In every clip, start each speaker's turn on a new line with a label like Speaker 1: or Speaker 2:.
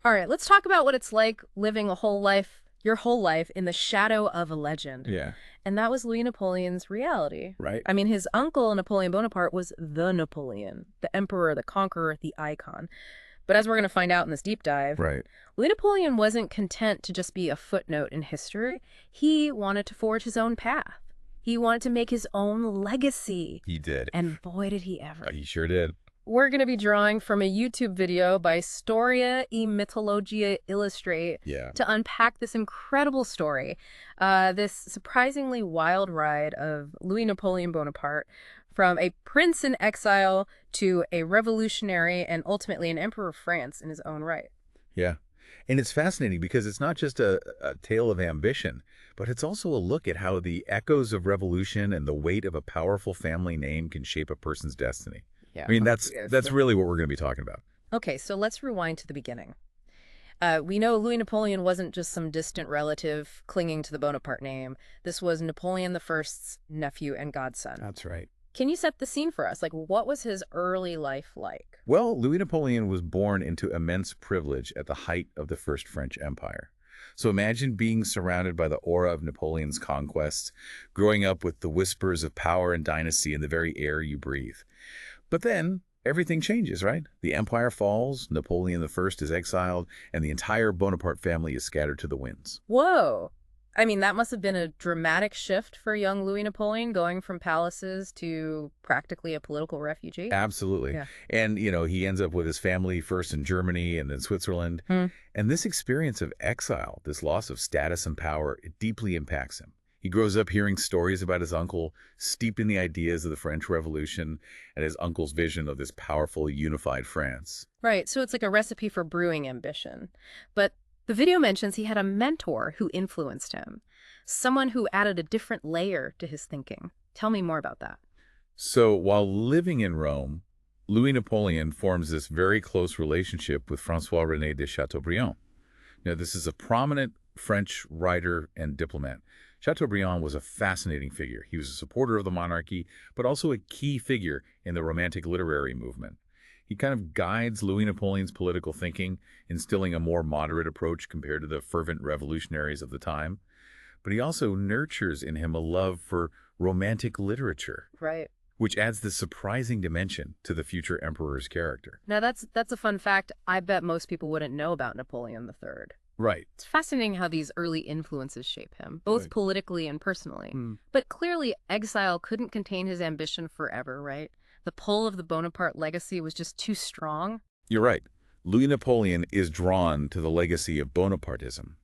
Speaker 1: All right, let's talk about what it's like living your whole life in the shadow of a legend.
Speaker 2: Yeah.
Speaker 1: And that was Louis Napoleon's reality.
Speaker 2: Right.
Speaker 1: I mean, his uncle, Napoleon Bonaparte, was the Napoleon, the emperor, the conqueror, the icon. But as we're going to find out in this deep dive,
Speaker 2: Right.
Speaker 1: Louis Napoleon wasn't content to just be a footnote in history. He wanted to forge his own path. He wanted to make his own legacy.
Speaker 2: He did.
Speaker 1: And boy, did he ever.
Speaker 2: He sure did.
Speaker 1: We're going to be drawing from a YouTube video by Storia e Mythologia Illustrate
Speaker 2: Yeah.
Speaker 1: to unpack this incredible story, this surprisingly wild ride of Louis Napoleon Bonaparte from a prince in exile to a revolutionary and ultimately an emperor of France in his own right.
Speaker 2: Yeah. And it's fascinating because it's not just a tale of ambition, but it's also a look at how the echoes of revolution and the weight of a powerful family name can shape a person's destiny.
Speaker 1: Yeah.
Speaker 2: I mean, that's really what we're going to be talking about.
Speaker 1: Okay, so let's rewind to the beginning. We know Louis Napoleon wasn't just some distant relative clinging to the Bonaparte name. This was Napoleon I's nephew and godson.
Speaker 2: That's right.
Speaker 1: Can you set the scene for us? Like, what was his early life like?
Speaker 2: Well, Louis Napoleon was born into immense privilege at the height of the First French Empire. So imagine being surrounded by the aura of Napoleon's conquests, growing up with the whispers of power and dynasty in the very air you breathe. But then everything changes, right? The empire falls, Napoleon I is exiled, and the entire Bonaparte family is scattered to the winds.
Speaker 1: Whoa. I mean, that must have been a dramatic shift for young Louis Napoleon, going from palaces to practically a political refugee.
Speaker 2: Absolutely.
Speaker 1: Yeah.
Speaker 2: And, he ends up with his family first in Germany and then Switzerland. And this experience of exile, this loss of status and power, it deeply impacts him. He grows up hearing stories about his uncle, steeped in the ideas of the French Revolution and his uncle's vision of this powerful, unified France.
Speaker 1: Right. So it's like a recipe for brewing ambition. But the video mentions he had a mentor who influenced him, someone who added a different layer to his thinking. Tell me more about that.
Speaker 2: So while living in Rome, Louis Napoleon forms this very close relationship with François-René de Chateaubriand. Now, this is a prominent French writer and diplomat. Chateaubriand was a fascinating figure. He was a supporter of the monarchy, but also a key figure in the Romantic literary movement. He kind of guides Louis Napoleon's political thinking, instilling a more moderate approach compared to the fervent revolutionaries of the time. But he also nurtures in him a love for Romantic literature,
Speaker 1: Right.
Speaker 2: which adds this surprising dimension to the future emperor's character.
Speaker 1: Now, that's a fun fact I bet most people wouldn't know about Napoleon III.
Speaker 2: Right.
Speaker 1: It's fascinating how these early influences shape him, both
Speaker 2: Right.
Speaker 1: politically and personally. But clearly, exile couldn't contain his ambition forever, right? The pull of the Bonaparte legacy was just too strong.
Speaker 2: You're right. Louis Napoleon is drawn to the legacy of Bonapartism.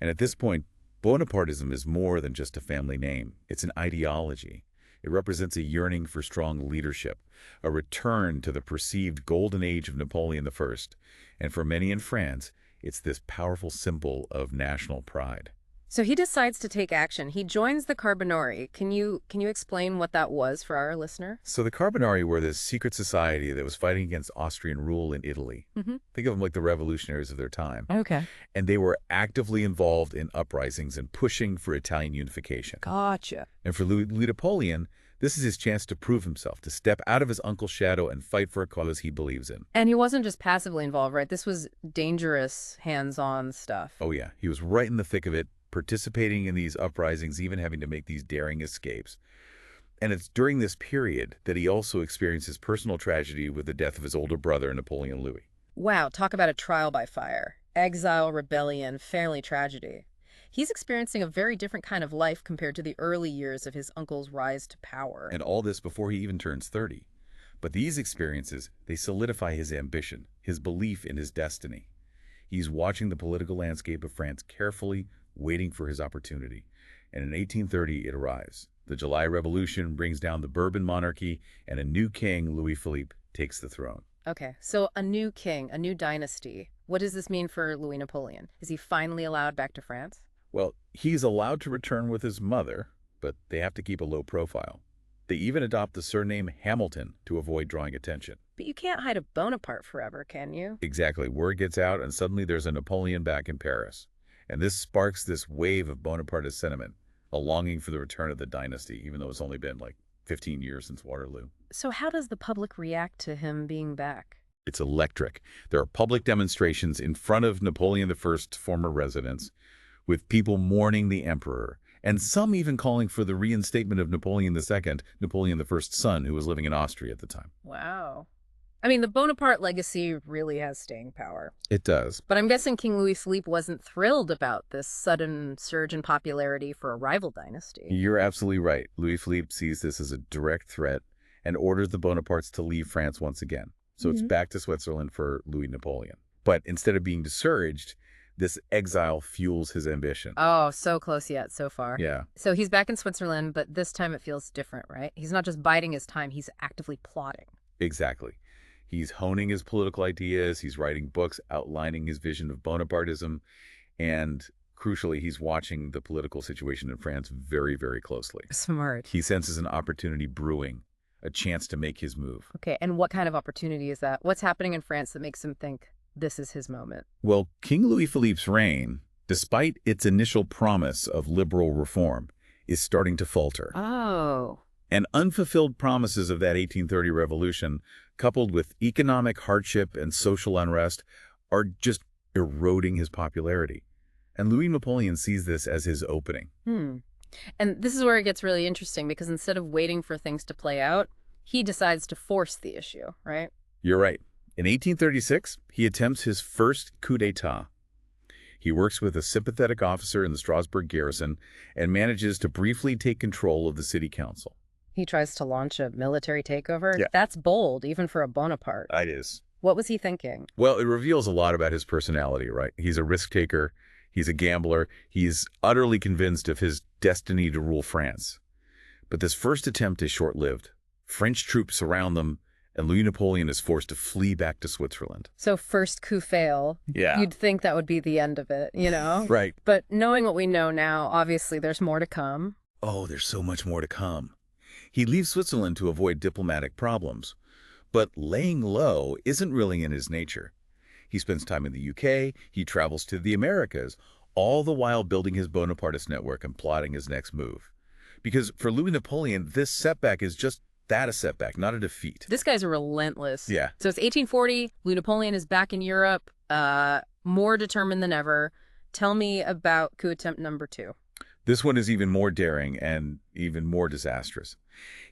Speaker 2: And at this point, Bonapartism is more than just a family name. It's an ideology. It represents a yearning for strong leadership, a return to the perceived golden age of Napoleon I. And for many in France, it's this powerful symbol of national pride.
Speaker 1: So he decides to take action. He joins the Carbonari. Can you explain what that was for our listener?
Speaker 2: So the Carbonari were this secret society that was fighting against Austrian rule in Italy. Think of them like the revolutionaries of their time.
Speaker 1: Okay.
Speaker 2: And they were actively involved in uprisings and pushing for Italian unification.
Speaker 1: Gotcha.
Speaker 2: And for Louis Napoleon, this is his chance to prove himself, to step out of his uncle's shadow and fight for a cause he believes in.
Speaker 1: And he wasn't just passively involved, right? This was dangerous, hands-on stuff.
Speaker 2: Oh yeah, he was right in the thick of it, participating in these uprisings, even having to make these daring escapes. And it's during this period that he also experiences personal tragedy with the death of his older brother, Napoleon Louis.
Speaker 1: Wow, talk about a trial by fire. Exile, rebellion, family tragedy. He's experiencing a very different kind of life compared to the early years of his uncle's rise to power.
Speaker 2: And all this before he even turns 30. But these experiences, they solidify his ambition, his belief in his destiny. He's watching the political landscape of France carefully, waiting for his opportunity. And in 1830, it arrives. The July Revolution brings down the Bourbon monarchy, and a new king, Louis Philippe, takes the throne.
Speaker 1: Okay, so a new king, a new dynasty. What does this mean for Louis Napoleon? Is he finally allowed back to France?
Speaker 2: Well, he's allowed to return with his mother, but they have to keep a low profile. They even adopt the surname Hamilton to avoid drawing attention.
Speaker 1: But you can't hide a Bonaparte forever, can you?
Speaker 2: Exactly. Word gets out, and suddenly there's a Napoleon back in Paris. And this sparks this wave of Bonapartist sentiment, a longing for the return of the dynasty, even though it's only been like 15 years since Waterloo.
Speaker 1: So how does the public react to him being back?
Speaker 2: It's electric. There are public demonstrations in front of Napoleon I's former residence, with people mourning the emperor, and some even calling for the reinstatement of Napoleon II, Napoleon I's son, who was living in Austria at the time.
Speaker 1: Wow. I mean, the Bonaparte legacy really has staying power.
Speaker 2: It does.
Speaker 1: But I'm guessing King Louis-Philippe wasn't thrilled about this sudden surge in popularity for a rival dynasty.
Speaker 2: You're absolutely right. Louis-Philippe sees this as a direct threat and orders the Bonapartes to leave France once again. So it's back to Switzerland for Louis Napoleon. But instead of being discouraged, this exile fuels his ambition.
Speaker 1: Oh, so close yet, so far.
Speaker 2: Yeah,
Speaker 1: So he's back in Switzerland, but this time it feels different, right? He's not just biding his time, he's actively plotting.
Speaker 2: exactly. He's honing his political ideas, he's writing books outlining his vision of Bonapartism, and crucially, he's watching the political situation in France very, very closely.
Speaker 1: Smart.
Speaker 2: He senses an opportunity brewing, a chance to make his move.
Speaker 1: Okay, and what kind of opportunity is that? What's happening in France that makes him think this is his moment?
Speaker 2: Well, King Louis-Philippe's reign, despite its initial promise of liberal reform, is starting to falter.
Speaker 1: Oh.
Speaker 2: And unfulfilled promises of that 1830 revolution, coupled with economic hardship and social unrest, are just eroding his popularity. And Louis Napoleon sees this as his opening.
Speaker 1: And this is where it gets really interesting, because instead of waiting for things to play out, he decides to force the issue, right?
Speaker 2: You're right. In 1836, he attempts his first coup d'etat. He works with a sympathetic officer in the Strasbourg garrison and manages to briefly take control of the city council.
Speaker 1: He tries to launch a military takeover?
Speaker 2: Yeah.
Speaker 1: That's bold, even for a Bonaparte.
Speaker 2: It is.
Speaker 1: What was he thinking?
Speaker 2: Well, it reveals a lot about his personality, right? He's a risk taker. He's a gambler. He's utterly convinced of his destiny to rule France. But this first attempt is short-lived. French troops surround them, and Louis Napoleon is forced to flee back to Switzerland.
Speaker 1: So first coup fail.
Speaker 2: Yeah.
Speaker 1: You'd think that would be the end of it, you know?
Speaker 2: Right.
Speaker 1: But knowing what we know now, obviously there's more to come.
Speaker 2: Oh, there's so much more to come. He leaves Switzerland to avoid diplomatic problems. But laying low isn't really in his nature. He spends time in the UK, he travels to the Americas, all the while building his Bonapartist network and plotting his next move. Because for Louis Napoleon, this setback is just that, a setback, not a defeat.
Speaker 1: This guy's relentless.
Speaker 2: Yeah.
Speaker 1: So it's 1840. Louis Napoleon is back in Europe, more determined than ever. Tell me about coup attempt number 2.
Speaker 2: This one is even more daring and even more disastrous.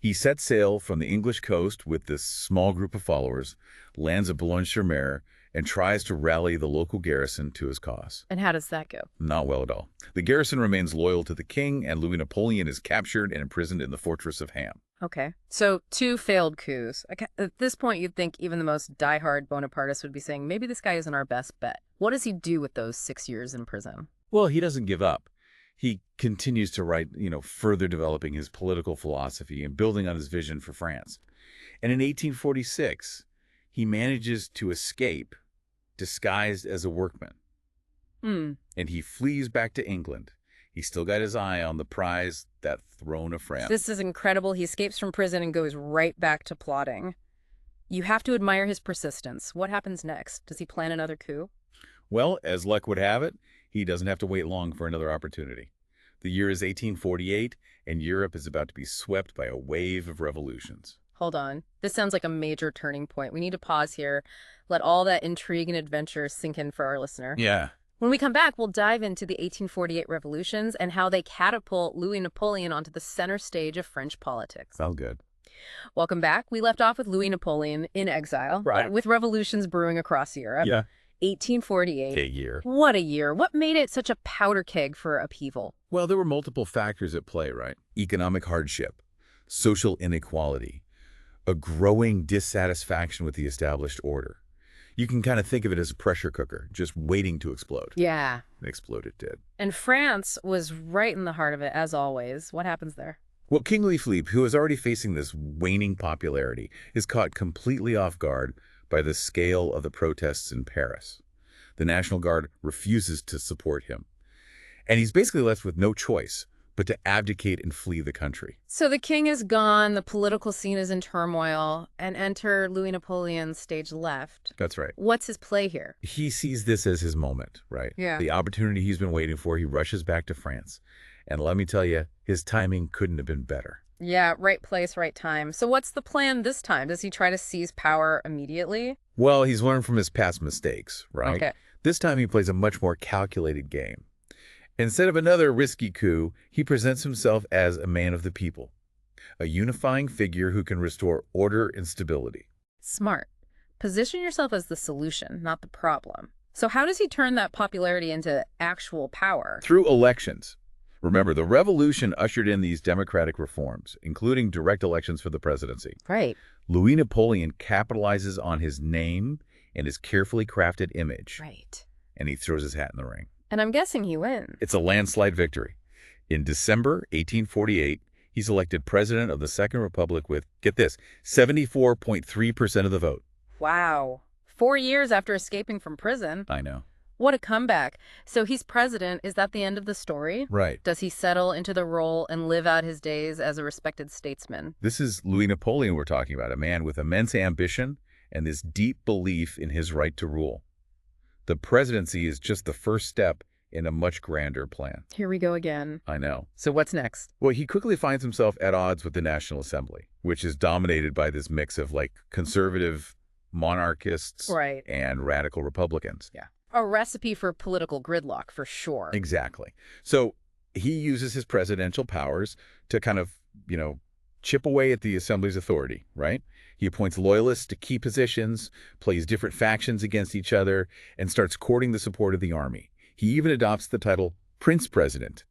Speaker 2: He sets sail from the English coast with this small group of followers, lands at Boulogne-sur-Mer, and tries to rally the local garrison to his cause.
Speaker 1: And how does that go?
Speaker 2: Not well at all. The garrison remains loyal to the king, and Louis Napoleon is captured and imprisoned in the fortress of Ham.
Speaker 1: Okay. So 2 failed coups. At this point, you'd think even the most diehard Bonapartists would be saying, maybe this guy isn't our best bet. What does he do with those 6 years in prison?
Speaker 2: Well, he doesn't give up. He continues to write, further developing his political philosophy and building on his vision for France. And in 1846, he manages to escape disguised as a workman. And he flees back to England. He's still got his eye on the prize, that throne of France.
Speaker 1: This is incredible. He escapes from prison and goes right back to plotting. You have to admire his persistence. What happens next? Does he plan another coup?
Speaker 2: Well, as luck would have it, he doesn't have to wait long for another opportunity. The year is 1848, and Europe is about to be swept by a wave of revolutions.
Speaker 1: Hold on. This sounds like a major turning point. We need to pause here, let all that intrigue and adventure sink in for our listener.
Speaker 2: Yeah.
Speaker 1: When we come back, we'll dive into the 1848 revolutions and how they catapult Louis Napoleon onto the center stage of French politics.
Speaker 2: Sounds good.
Speaker 1: Welcome back. We left off with Louis Napoleon in exile,
Speaker 2: Right.
Speaker 1: With revolutions brewing across Europe.
Speaker 2: Yeah.
Speaker 1: 1848.
Speaker 2: A year.
Speaker 1: What a year. What made it such a powder keg for upheaval?
Speaker 2: Well, there were multiple factors at play, right? Economic hardship, social inequality, a growing dissatisfaction with the established order. You can kind of think of it as a pressure cooker, just waiting to explode.
Speaker 1: Yeah.
Speaker 2: And explode it did.
Speaker 1: And France was right in the heart of it, as always. What happens there?
Speaker 2: Well, King Louis-Philippe, who is already facing this waning popularity, is caught completely off guard by the scale of the protests in Paris. The National Guard refuses to support him. And he's basically left with no choice but to abdicate and flee the country.
Speaker 1: So the king is gone, the political scene is in turmoil, and enter Louis Napoleon stage left.
Speaker 2: That's right.
Speaker 1: What's his play here?
Speaker 2: He sees this as his moment, right?
Speaker 1: Yeah.
Speaker 2: The opportunity he's been waiting for. He rushes back to France. And let me tell you, his timing couldn't have been better.
Speaker 1: Yeah, right place, right time. So what's the plan this time? Does he try to seize power immediately?
Speaker 2: Well, he's learned from his past mistakes, right?
Speaker 1: Okay.
Speaker 2: This time he plays a much more calculated game. Instead of another risky coup, he presents himself as a man of the people, a unifying figure who can restore order and stability.
Speaker 1: Smart. Position yourself as the solution, not the problem. So how does he turn that popularity into actual power?
Speaker 2: Through elections. Remember, the revolution ushered in these democratic reforms, including direct elections for the presidency.
Speaker 1: Right.
Speaker 2: Louis Napoleon capitalizes on his name and his carefully crafted image,
Speaker 1: Right.
Speaker 2: and he throws his hat in the ring.
Speaker 1: And I'm guessing he wins.
Speaker 2: It's a landslide victory. In December 1848, he's elected president of the Second Republic with, get this, 74.3% of the vote.
Speaker 1: Wow. 4 years after escaping from prison.
Speaker 2: I know.
Speaker 1: What a comeback. So he's president. Is that the end of the story?
Speaker 2: Right.
Speaker 1: Does he settle into the role and live out his days as a respected statesman?
Speaker 2: This is Louis Napoleon we're talking about, a man with immense ambition and this deep belief in his right to rule. The presidency is just the first step in a much grander plan.
Speaker 1: Here we go again.
Speaker 2: I know.
Speaker 1: So what's next?
Speaker 2: Well, he quickly finds himself at odds with the National Assembly, which is dominated by this mix of conservative monarchists
Speaker 1: Right.
Speaker 2: and radical Republicans.
Speaker 1: Yeah. A recipe for political gridlock, for sure.
Speaker 2: Exactly. So he uses his presidential powers to kind of, chip away at the Assembly's authority, right? He appoints loyalists to key positions, plays different factions against each other, and starts courting the support of the army. He even adopts the title Prince President,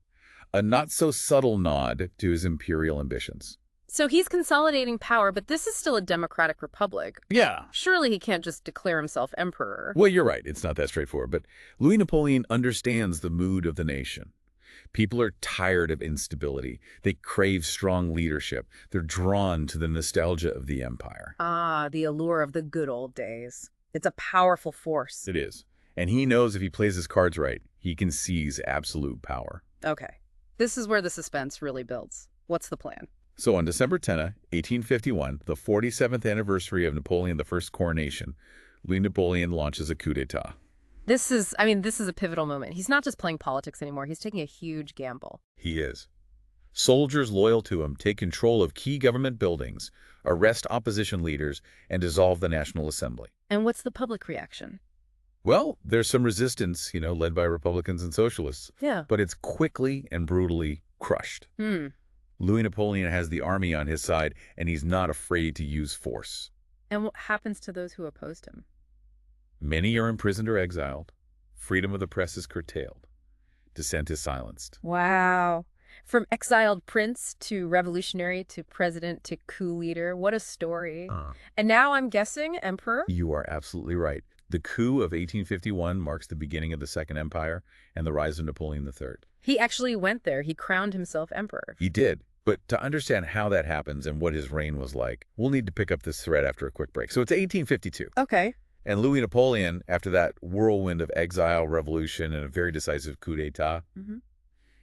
Speaker 2: a not-so-subtle nod to his imperial ambitions.
Speaker 1: So he's consolidating power, but this is still a democratic republic.
Speaker 2: Yeah.
Speaker 1: Surely he can't just declare himself emperor.
Speaker 2: Well, you're right. It's not that straightforward. But Louis Napoleon understands the mood of the nation. People are tired of instability. They crave strong leadership. They're drawn to the nostalgia of the empire.
Speaker 1: Ah, the allure of the good old days. It's a powerful force.
Speaker 2: It is. And he knows if he plays his cards right, he can seize absolute power.
Speaker 1: Okay. This is where the suspense really builds. What's the plan?
Speaker 2: So on December 10, 1851, the 47th anniversary of Napoleon I's coronation, Louis Napoleon launches a coup d'etat.
Speaker 1: This is a pivotal moment. He's not just playing politics anymore. He's taking a huge gamble.
Speaker 2: He is. Soldiers loyal to him take control of key government buildings, arrest opposition leaders, and dissolve the National Assembly.
Speaker 1: And what's the public reaction?
Speaker 2: Well, there's some resistance, led by Republicans and socialists.
Speaker 1: Yeah.
Speaker 2: But it's quickly and brutally crushed. Louis Napoleon has the army on his side, and he's not afraid to use force.
Speaker 1: And what happens to those who opposed him?
Speaker 2: Many are imprisoned or exiled. Freedom of the press is curtailed. Dissent is silenced.
Speaker 1: Wow. From exiled prince to revolutionary to president to coup leader. What a story. And now I'm guessing emperor?
Speaker 2: You are absolutely right. The coup of 1851 marks the beginning of the Second Empire and the rise of Napoleon III.
Speaker 1: He actually went there. He crowned himself emperor.
Speaker 2: He did. But to understand how that happens and what his reign was like, we'll need to pick up this thread after a quick break. So it's 1852.
Speaker 1: Okay.
Speaker 2: And Louis Napoleon, after that whirlwind of exile, revolution, and a very decisive coup d'etat,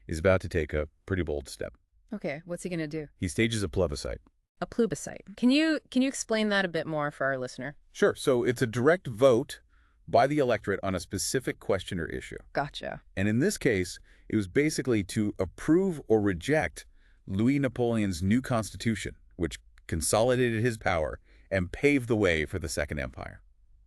Speaker 2: is about to take a pretty bold step.
Speaker 1: Okay. What's he going to do?
Speaker 2: He stages a plebiscite.
Speaker 1: A plebiscite. Can you explain that a bit more for our listener?
Speaker 2: Sure. So it's a direct vote by the electorate on a specific question or issue.
Speaker 1: Gotcha.
Speaker 2: And in this case, it was basically to approve or reject Louis Napoleon's new constitution, which consolidated his power and paved the way for the Second Empire.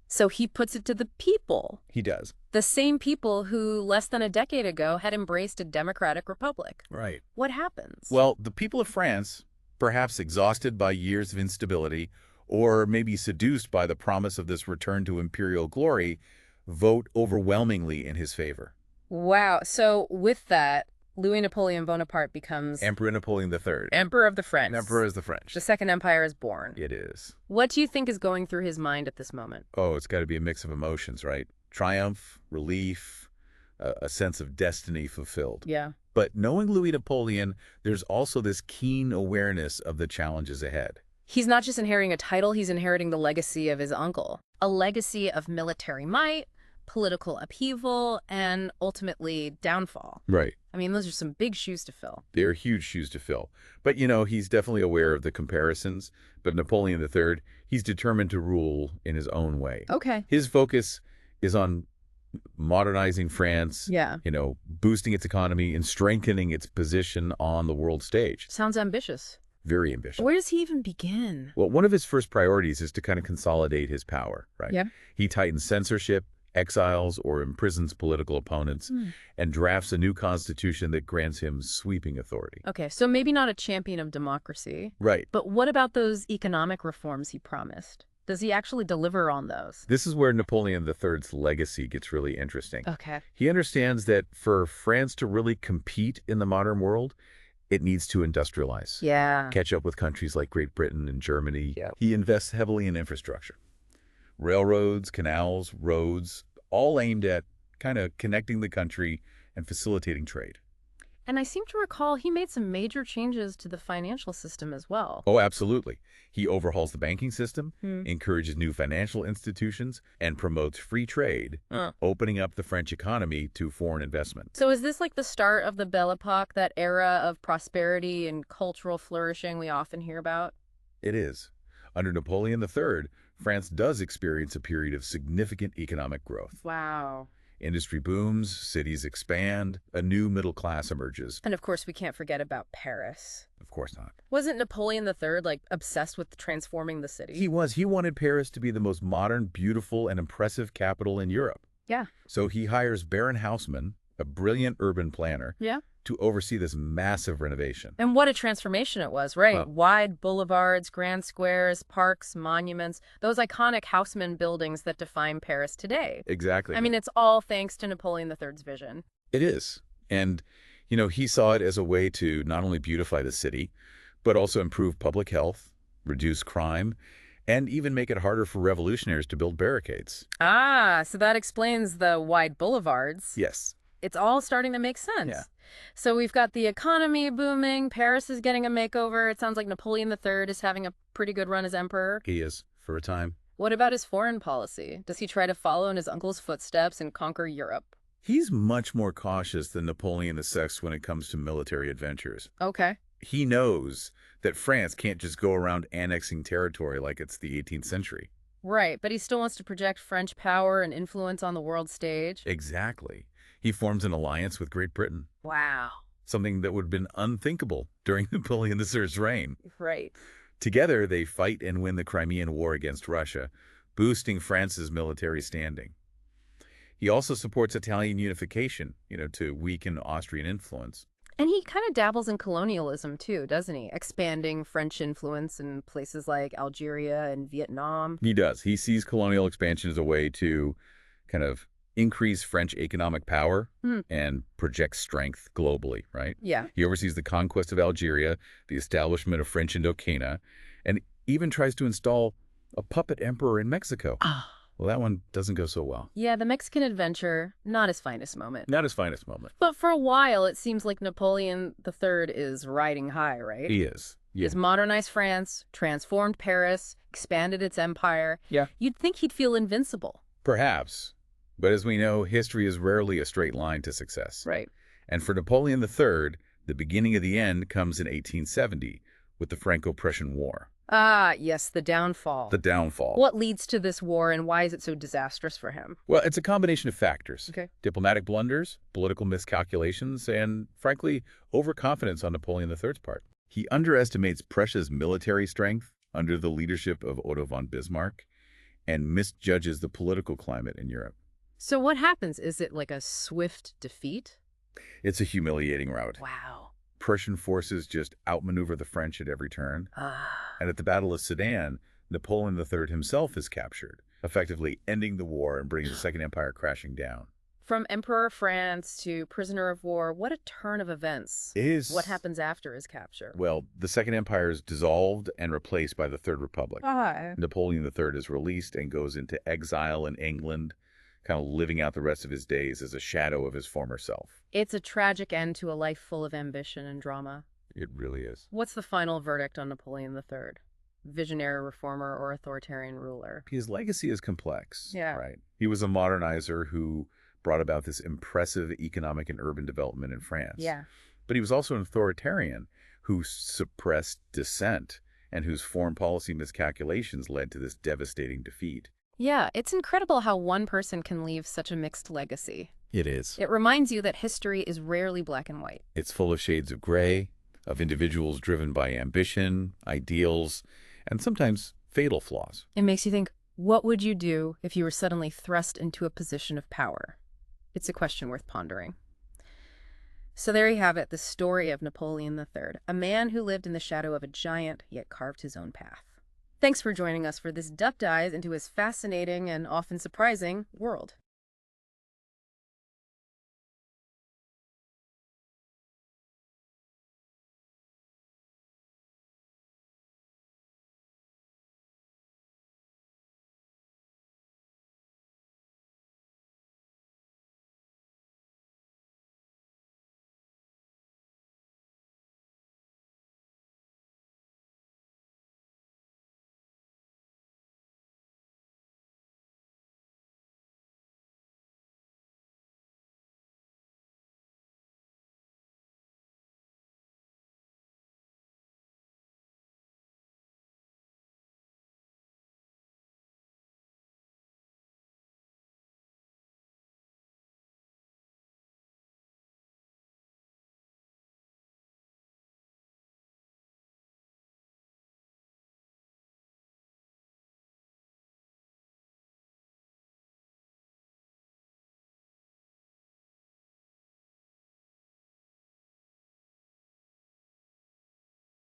Speaker 1: So he puts it to the people.
Speaker 2: He does.
Speaker 1: The same people who less than a decade ago had embraced a democratic republic.
Speaker 2: Right.
Speaker 1: What happens?
Speaker 2: Well, the people of France, perhaps exhausted by years of instability, or maybe seduced by the promise of this return to imperial glory, vote overwhelmingly in his favor.
Speaker 1: Wow. So with that, Louis Napoleon Bonaparte becomes
Speaker 2: Emperor Napoleon III.
Speaker 1: Emperor of the French.
Speaker 2: Emperor is the French.
Speaker 1: The Second Empire is born.
Speaker 2: It is.
Speaker 1: What do you think is going through his mind at this moment?
Speaker 2: Oh, it's got to be a mix of emotions, right? Triumph, relief, a sense of destiny fulfilled.
Speaker 1: Yeah.
Speaker 2: But knowing Louis Napoleon, there's also this keen awareness of the challenges ahead.
Speaker 1: He's not just inheriting a title, he's inheriting the legacy of his uncle. A legacy of military might, political upheaval, and ultimately downfall.
Speaker 2: Right.
Speaker 1: I mean, those are some big shoes to fill.
Speaker 2: They're huge shoes to fill. But, he's definitely aware of the comparisons. But Napoleon III, he's determined to rule in his own way.
Speaker 1: Okay.
Speaker 2: His focus is on modernizing France,
Speaker 1: Yeah.
Speaker 2: Boosting its economy and strengthening its position on the world stage.
Speaker 1: Sounds ambitious.
Speaker 2: Very ambitious.
Speaker 1: Where does he even begin?
Speaker 2: Well, one of his first priorities is to kind of consolidate his power, right?
Speaker 1: Yeah.
Speaker 2: He tightens censorship, exiles or imprisons political opponents, and drafts a new constitution that grants him sweeping authority.
Speaker 1: Okay, so maybe not a champion of democracy.
Speaker 2: Right.
Speaker 1: But what about those economic reforms he promised? Does he actually deliver on those?
Speaker 2: This is where Napoleon III's legacy gets really interesting.
Speaker 1: Okay.
Speaker 2: He understands that for France to really compete in the modern world, it needs to industrialize.
Speaker 1: Yeah.
Speaker 2: Catch up with countries like Great Britain and Germany.
Speaker 1: Yeah.
Speaker 2: He invests heavily in infrastructure. Railroads, canals, roads, all aimed at kind of connecting the country and facilitating trade.
Speaker 1: And I seem to recall he made some major changes to the financial system as well.
Speaker 2: Oh, absolutely. He overhauls the banking system, encourages new financial institutions, and promotes free trade, opening up the French economy to foreign investment.
Speaker 1: So is this like the start of the Belle Epoque, that era of prosperity and cultural flourishing we often hear about?
Speaker 2: It is. Under Napoleon III, France does experience a period of significant economic growth.
Speaker 1: Wow.
Speaker 2: Industry booms, cities expand, a new middle class emerges.
Speaker 1: And of course, we can't forget about Paris.
Speaker 2: Of course not.
Speaker 1: Wasn't Napoleon III like obsessed with transforming the city?
Speaker 2: He was. He wanted Paris to be the most modern, beautiful, and impressive capital in Europe.
Speaker 1: Yeah.
Speaker 2: So he hires Baron Haussmann, a brilliant urban planner,
Speaker 1: Yeah.
Speaker 2: to oversee this massive renovation.
Speaker 1: And what a transformation it was, right?
Speaker 2: Well-
Speaker 1: Wide boulevards, grand squares, parks, monuments, those iconic Haussmann buildings that define Paris today.
Speaker 2: Exactly.
Speaker 1: I mean, it's all thanks to Napoleon III's vision.
Speaker 2: It is. And, you know, he saw it as a way to not only beautify the city, but also improve public health, reduce crime, and even make it harder for revolutionaries to build barricades.
Speaker 1: Ah, so that explains the wide boulevards.
Speaker 2: Yes.
Speaker 1: It's all starting to make sense.
Speaker 2: Yeah.
Speaker 1: So we've got the economy booming, Paris is getting a makeover. It sounds like Napoleon III is having a pretty good run as emperor.
Speaker 2: He is, for a time.
Speaker 1: What about his foreign policy? Does he try to follow in his uncle's footsteps and conquer Europe?
Speaker 2: He's much more cautious than Napoleon VI when it comes to military adventures.
Speaker 1: Okay.
Speaker 2: He knows that France can't just go around annexing territory like it's the 18th century.
Speaker 1: Right, but he still wants to project French power and influence on the world stage.
Speaker 2: Exactly. He forms an alliance with Great Britain,
Speaker 1: Wow.
Speaker 2: something that would have been unthinkable during Napoleon III's reign.
Speaker 1: Right.
Speaker 2: Together, they fight and win the Crimean War against Russia, boosting France's military standing. He also supports Italian unification, to weaken Austrian influence.
Speaker 1: And he kind of dabbles in colonialism too, doesn't he? Expanding French influence in places like Algeria and Vietnam.
Speaker 2: He does. He sees colonial expansion as a way to kind of increase French economic power and project strength globally, right?
Speaker 1: Yeah.
Speaker 2: He oversees the conquest of Algeria, the establishment of French Indochina, and even tries to install a puppet emperor in Mexico.
Speaker 1: Ah.
Speaker 2: Well, that one doesn't go so well.
Speaker 1: Yeah, the Mexican adventure, not his finest moment.
Speaker 2: Not his finest moment.
Speaker 1: But for a while, it seems like Napoleon III is riding high, right?
Speaker 2: He is. Yeah.
Speaker 1: He's modernized France, transformed Paris, expanded its empire.
Speaker 2: Yeah.
Speaker 1: You'd think he'd feel invincible.
Speaker 2: Perhaps. But as we know, history is rarely a straight line to success.
Speaker 1: Right.
Speaker 2: And for Napoleon III, the beginning of the end comes in 1870 with the Franco-Prussian War.
Speaker 1: Ah, yes, the downfall.
Speaker 2: The downfall.
Speaker 1: What leads to this war, and why is it so disastrous for him?
Speaker 2: Well, it's a combination of factors.
Speaker 1: Okay.
Speaker 2: Diplomatic blunders, political miscalculations, and, frankly, overconfidence on Napoleon III's part. He underestimates Prussia's military strength under the leadership of Otto von Bismarck and misjudges the political climate in Europe.
Speaker 1: So what happens? Is it like a swift defeat?
Speaker 2: It's a humiliating rout.
Speaker 1: Wow.
Speaker 2: Prussian forces just outmaneuver the French at every turn.
Speaker 1: Ah.
Speaker 2: And at the Battle of Sedan, Napoleon III himself is captured, effectively ending the war and bringing the Second Empire crashing down.
Speaker 1: From Emperor of France to prisoner of war, what a turn of events. What happens after his capture?
Speaker 2: Well, the Second Empire is dissolved and replaced by the Third Republic.
Speaker 1: Ah.
Speaker 2: Napoleon III is released and goes into exile in England, kind of living out the rest of his days as a shadow of his former self.
Speaker 1: It's a tragic end to a life full of ambition and drama.
Speaker 2: It really is.
Speaker 1: What's the final verdict on Napoleon III? Visionary reformer or authoritarian ruler?
Speaker 2: His legacy is complex.
Speaker 1: Yeah.
Speaker 2: Right. He was a modernizer who brought about this impressive economic and urban development in France.
Speaker 1: Yeah.
Speaker 2: But he was also an authoritarian who suppressed dissent and whose foreign policy miscalculations led to this devastating defeat.
Speaker 1: Yeah, it's incredible how one person can leave such a mixed legacy.
Speaker 2: It is.
Speaker 1: It reminds you that history is rarely black and white.
Speaker 2: It's full of shades of gray, of individuals driven by ambition, ideals, and sometimes fatal flaws.
Speaker 1: It makes you think, what would you do if you were suddenly thrust into a position of power? It's a question worth pondering. So there you have it, the story of Napoleon III, a man who lived in the shadow of a giant, yet carved his own path. Thanks for joining us for this deep dive into his fascinating and often surprising world.